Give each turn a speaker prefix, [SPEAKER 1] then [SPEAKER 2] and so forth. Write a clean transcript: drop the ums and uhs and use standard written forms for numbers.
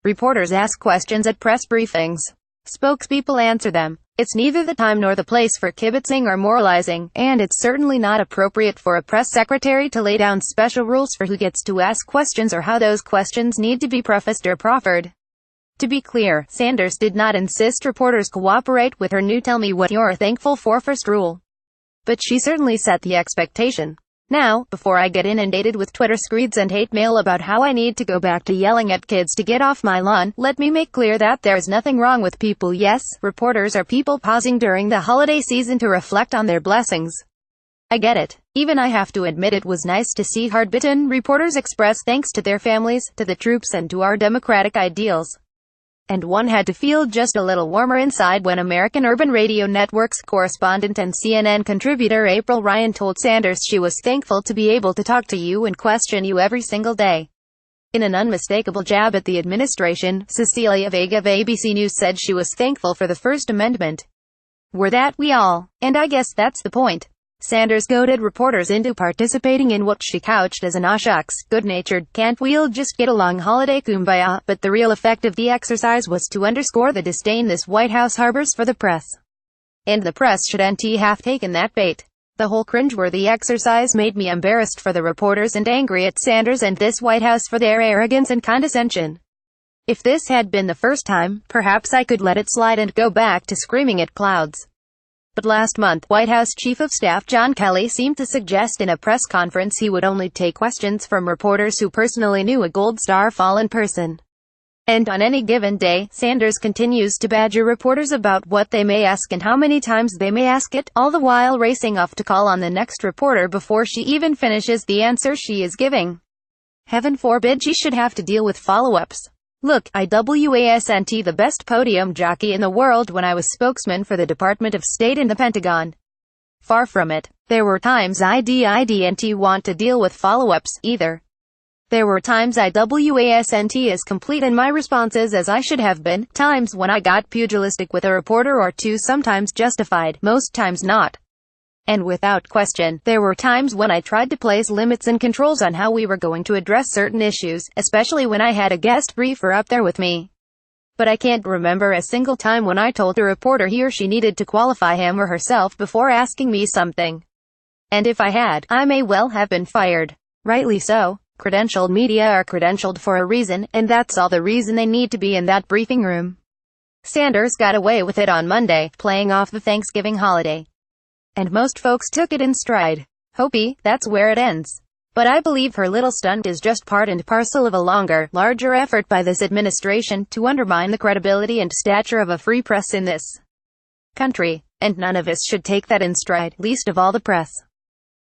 [SPEAKER 1] Reporters ask questions at press briefings. Spokespeople answer them. It's neither the time nor the place for kibitzing or moralizing, and it's certainly not appropriate for a press secretary to lay down special rules for who gets to ask questions or how those questions need to be prefaced or proffered. To be clear, Sanders did not insist reporters cooperate with her new "tell me what you're thankful for" first rule. But she certainly set the expectation. Now, before I get inundated with Twitter screeds and hate mail about how I need to go back to yelling at kids to get off my lawn, let me make clear that there's nothing wrong with people. Yes, reporters are people pausing during the holiday season to reflect on their blessings. I get it. Even I have to admit it was nice to see hard-bitten reporters express thanks to their families, to the troops, and to our democratic ideals. And one had to feel just a little warmer inside when American Urban Radio Network's correspondent and CNN contributor April Ryan told Sanders she was thankful to be able to talk to you and question you every single day. In an unmistakable jab at the administration, Cecilia Vega of ABC News said she was thankful for the First Amendment. Were that we all? And I guess that's the point. Sanders goaded reporters into participating in what she couched as an "aw shucks, good-natured, can't we'll just get along holiday kumbaya," but the real effect of the exercise was to underscore the disdain this White House harbors for the press. And the press shouldn't have taken that bait. The whole cringeworthy exercise made me embarrassed for the reporters and angry at Sanders and this White House for their arrogance and condescension. If this had been the first time, perhaps I could let it slide and go back to screaming at clouds. But last month, White House Chief of Staff John Kelly seemed to suggest in a press conference he would only take questions from reporters who personally knew a Gold Star fall in person. And on any given day, Sanders continues to badger reporters about what they may ask and how many times they may ask it, all the while racing off to call on the next reporter before she even finishes the answer she is giving. Heaven forbid she should have to deal with follow-ups. Look, I wasn't the best podium jockey in the world when I was spokesman for the Department of State and the Pentagon. Far from it. There were times I didn't want to deal with follow-ups, either. There were times I wasn't as complete in my responses as I should have been, times when I got pugilistic with a reporter or two, sometimes justified, most times not. And without question, there were times when I tried to place limits and controls on how we were going to address certain issues, especially when I had a guest briefer up there with me. But I can't remember a single time when I told a reporter he or she needed to qualify him or herself before asking me something. And if I had, I may well have been fired. Rightly so. Credentialed media are credentialed for a reason, and that's all the reason they need to be in that briefing room. Sanders got away with it on Monday, playing off the Thanksgiving holiday. And most folks took it in stride. Hope that's where it ends. But I believe her little stunt is just part and parcel of a longer, larger effort by this administration to undermine the credibility and stature of a free press in this country. And none of us should take that in stride, least of all the press.